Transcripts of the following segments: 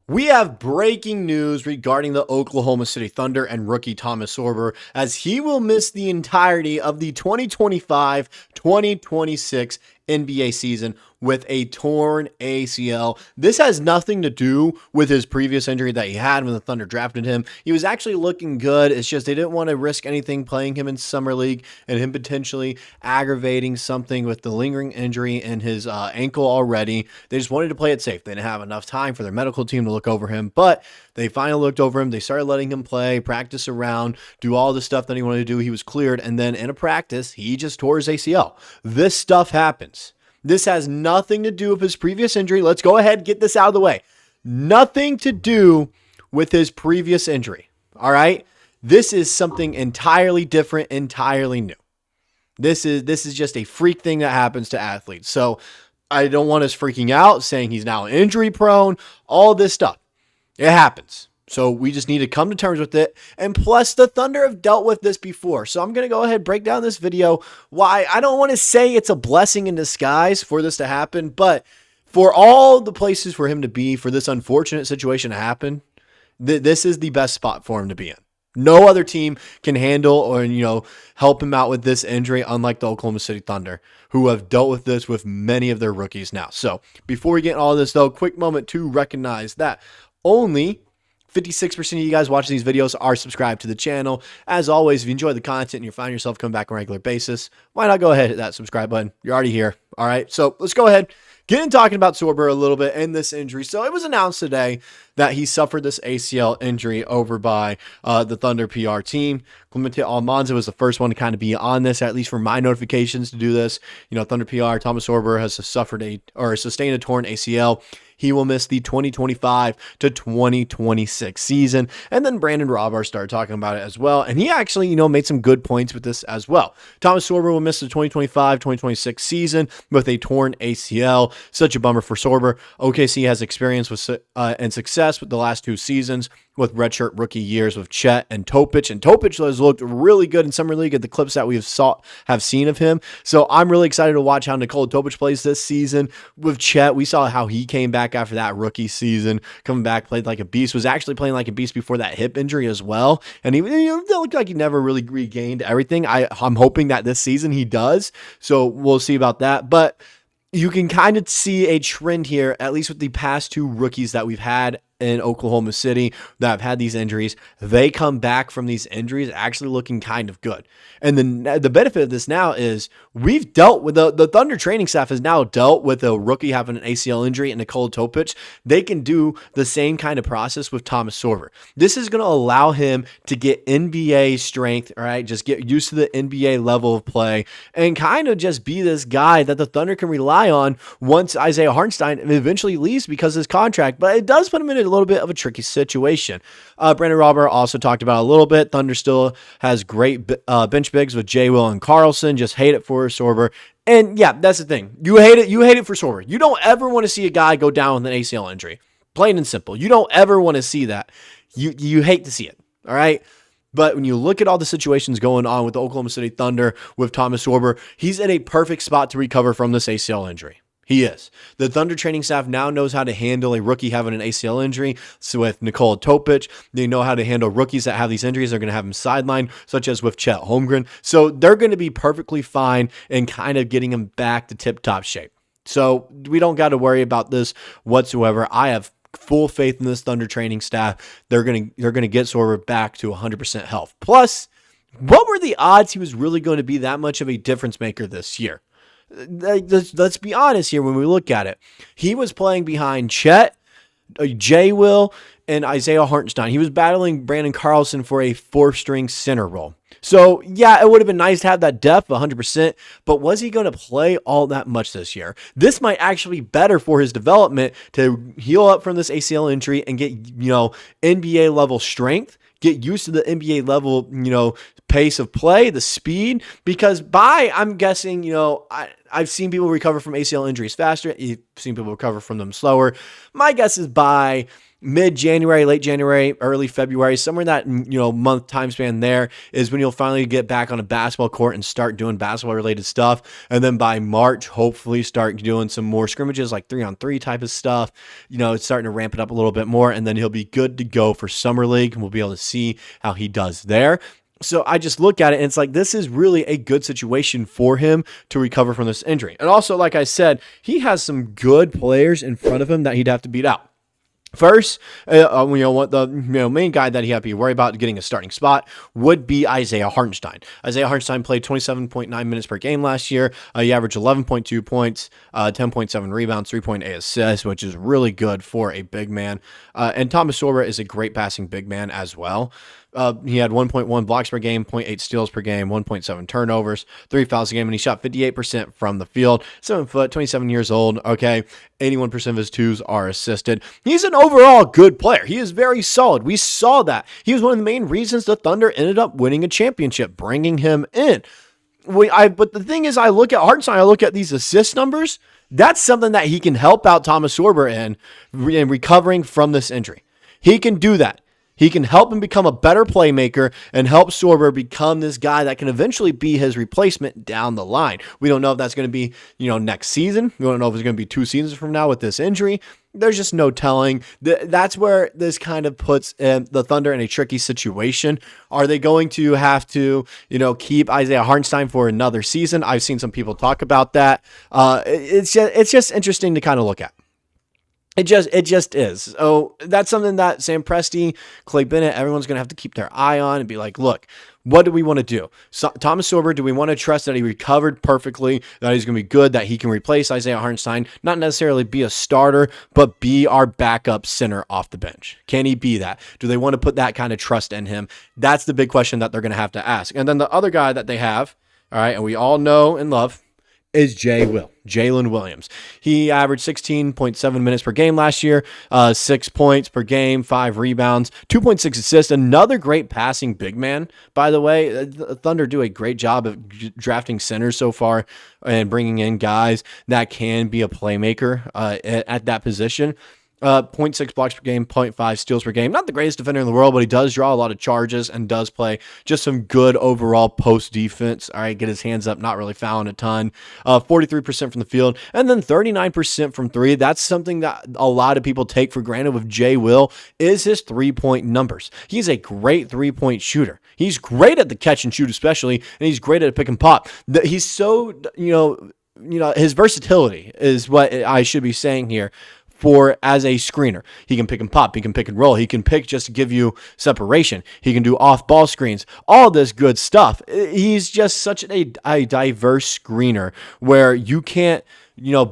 We have breaking news regarding the Oklahoma City Thunder and rookie Thomas Sorber, as he will miss the entirety of the 2025-2026 NBA season with a torn ACL. This has nothing to do with his previous injury that he had when the Thunder drafted him. He was actually looking good. It's just they didn't want to risk anything playing him in Summer League and him potentially aggravating something with the lingering injury in his ankle already. They just wanted to play it safe. They didn't have enough time for their medical team to look over him, but they finally looked over him. They started letting him play, practice around, do all the stuff that he wanted to do. He was cleared, and then in a practice, he just tore his ACL. This stuff happens. This has nothing to do with his previous injury. Let's go ahead and get this out of the way. Nothing to do with his previous injury. All right? This is something entirely different, entirely new. This is just a freak thing that happens to athletes. So I don't want us freaking out, saying he's now injury prone, all this stuff. It happens. So we just need to come to terms with it. And plus, the Thunder have dealt with this before. So I'm going to go ahead and break down this video why I don't want to say it's a blessing in disguise for this to happen, but for all the places for him to be, for this unfortunate situation to happen, this is the best spot for him to be in. No other team can handle or, help him out with this injury, unlike the Oklahoma City Thunder, who have dealt with this with many of their rookies now. So before we get into all this, though, quick moment to recognize that only 56% of you guys watching these videos are subscribed to the channel. As always, if you enjoy the content and you find yourself coming back on a regular basis, why not go ahead and hit that subscribe button? You're already here. All right, so let's go ahead, get in talking about Sorber a little bit and this injury. So it was announced today that he suffered this ACL injury over by the Thunder PR team. Clemente Almanza was the first one to kind of be on this, at least for my notifications to do this. Thunder PR, Thomas Sorber has sustained a torn ACL. He will miss the 2025 to 2026 season. And then Brandon Robbar started talking about it as well. And he actually, made some good points with this as well. Thomas Sorber will miss the 2025-2026 season with a torn ACL. Such a bummer for Sorber. OKC has experience with and success with the last two seasons with redshirt rookie years with Chet and Topic. And Topic has looked really good in Summer League at the clips that we have seen of him. So I'm really excited to watch how Nikola Topic plays this season with Chet. We saw how he came back after that rookie season, coming back, played like a beast, was actually playing like a beast before that hip injury as well. And he looked like he never really regained everything. I'm hoping that this season he does. So we'll see about that. But you can kind of see a trend here, at least with the past two rookies that we've had in Oklahoma City that have had these injuries. They come back from these injuries actually looking kind of good. And then the benefit of this now is we've dealt with the Thunder training staff has now dealt with a rookie having an ACL injury and Nikola Topic. They can do the same kind of process with Thomas Sorber. This is going to allow him to get NBA strength, all right? Just get used to the NBA level of play and kind of just be this guy that the Thunder can rely on once Isaiah Hartenstein eventually leaves because of his contract. But it does put him in a little bit of a tricky situation. Brandon Robber also talked about a little bit. Thunder still has great bench bigs with J. Will and Carlson. Just hate it for Sorber. And yeah, that's the thing. You hate it. You hate it for Sorber. You don't ever want to see a guy go down with an ACL injury. Plain and simple. You don't ever want to see that. You hate to see it. All right. But when you look at all the situations going on with the Oklahoma City Thunder with Thomas Sorber, he's in a perfect spot to recover from this ACL injury. He is. The Thunder training staff now knows how to handle a rookie having an ACL injury. So with Nikola Topic, they know how to handle rookies that have these injuries. They're going to have them sidelined, such as with Chet Holmgren. So they're going to be perfectly fine in kind of getting him back to tip-top shape. So we don't got to worry about this whatsoever. I have full faith in this Thunder training staff. They're going to get Sorber back to 100% health. Plus, what were the odds he was really going to be that much of a difference maker this year? Let's be honest here when we look at it. He was playing behind Chet, J. Will, and Isaiah Hartenstein. He was battling Brandon Carlson for a fourth-string center role. So, yeah, it would have been nice to have that depth 100%, but was he going to play all that much this year? This might actually be better for his development to heal up from this ACL injury and get, NBA-level strength, get used to the NBA level, pace of play, the speed, because I'm guessing, I've seen people recover from ACL injuries faster. You've seen people recover from them slower. My guess is by mid-January, late January, early February, somewhere in that month time span there is when you'll finally get back on a basketball court and start doing basketball-related stuff. And then by March, hopefully start doing some more scrimmages like 3-on-3 type of stuff. It's starting to ramp it up a little bit more, and then he'll be good to go for Summer League, and we'll be able to see how he does there. So I just look at it and it's like, this is really a good situation for him to recover from this injury. And also, like I said, he has some good players in front of him that he'd have to beat out. First, what the main guy that he had to be worried about getting a starting spot would be Isaiah Hartenstein. Isaiah Hartenstein played 27.9 minutes per game last year. He averaged 11.2 points, 10.7 rebounds, 3.8 assists, which is really good for a big man. And Thomas Sorber is a great passing big man as well. He had 1.1 blocks per game, 0.8 steals per game, 1.7 turnovers, 3 fouls a game, and he shot 58% from the field. 7 foot, 27 years old. Okay, 81% of his twos are assisted. He's an overall good player. He is very solid. We saw that. He was one of the main reasons the Thunder ended up winning a championship, bringing him in. But the thing is, I look at Hartenstein, I look at these assist numbers. That's something that he can help out Thomas Sorber in recovering from this injury. He can do that. He can help him become a better playmaker and help Sorber become this guy that can eventually be his replacement down the line. We don't know if that's going to be, next season. We don't know if it's going to be 2 seasons from now with this injury. There's just no telling. That's where this kind of puts the Thunder in a tricky situation. Are they going to have to, keep Isaiah Hartenstein for another season? I've seen some people talk about that. It's just interesting to kind of look at. It just is. So that's something that Sam Presti, Clay Bennett, everyone's going to have to keep their eye on and be like, look, what do we want to do? So, Thomas Sorber, do we want to trust that he recovered perfectly, that he's going to be good, that he can replace Isaiah Hartenstein, not necessarily be a starter, but be our backup center off the bench? Can he be that? Do they want to put that kind of trust in him? That's the big question that they're going to have to ask. And then the other guy that they have, all right, and we all know and love, is Jalen Williams. He averaged 16.7 minutes per game last year, 6 points per game, 5 rebounds, 2.6 assists. Another great passing big man, by the way. The Thunder do a great job of drafting centers so far and bringing in guys that can be a playmaker at that position. 0.6 blocks per game, 0.5 steals per game. Not the greatest defender in the world, but he does draw a lot of charges and does play just some good overall post defense. All right, get his hands up, not really fouling a ton. 43% from the field, and then 39% from 3. That's something that a lot of people take for granted with J. Will, is his 3-point numbers. He's a great 3-point shooter. He's great at the catch and shoot especially, and he's great at a pick and pop. He's so, his versatility is what I should be saying here. For as a screener, he can pick and pop, he can pick and roll, he can pick just to give you separation, he can do off-ball screens, all this good stuff. He's just such a diverse screener where you can't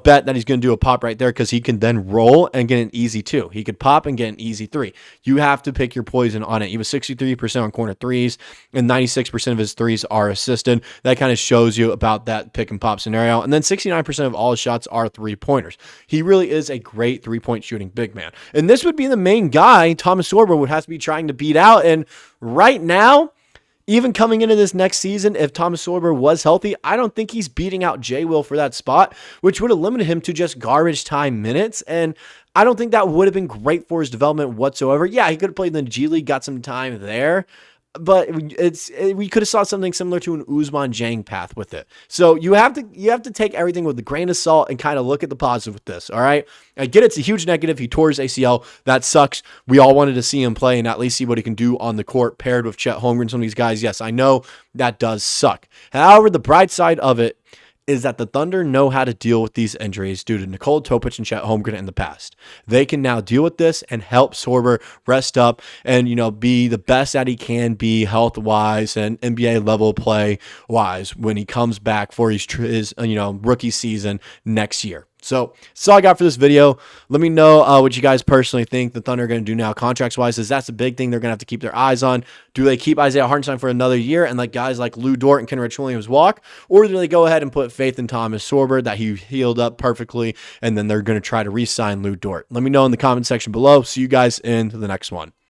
bet that he's going to do a pop right there because he can then roll and get an easy 2. He could pop and get an easy 3. You have to pick your poison on it. He was 63% on corner threes, and 96% of his threes are assisted. That kind of shows you about that pick and pop scenario. And then 69% of all his shots are 3-pointers. He really is a great 3-point shooting big man. And this would be the main guy Thomas Sorber would have to be trying to beat out. And right now, even coming into this next season, if Thomas Sorber was healthy, I don't think he's beating out J. Will for that spot, which would have limited him to just garbage time minutes. And I don't think that would have been great for his development whatsoever. Yeah, he could have played in the G League, got some time there, but we could have saw something similar to an Ousmane Dieng path with it. So you have to take everything with a grain of salt and kind of look at the positive with this. All right, I get it's a huge negative. He tore his ACL. That sucks. We all wanted to see him play and at least see what he can do on the court paired with Chet Holmgren. Some of these guys, yes, I know that does suck. However, the bright side of it is that the Thunder know how to deal with these injuries due to Nikola Topic and Chet Holmgren in the past. They can now deal with this and help Sorber rest up and, be the best that he can be health-wise and NBA level play-wise when he comes back for his rookie season next year. So that's all I got for this video. Let me know what you guys personally think the Thunder are going to do now contracts-wise, as that's a big thing they're going to have to keep their eyes on. Do they keep Isaiah Hartenstein for another year and let guys like Lou Dort and Kenrich Williams walk? Or do they go ahead and put faith in Thomas Sorber that he healed up perfectly, and then they're going to try to re-sign Lou Dort? Let me know in the comment section below. See you guys in the next one.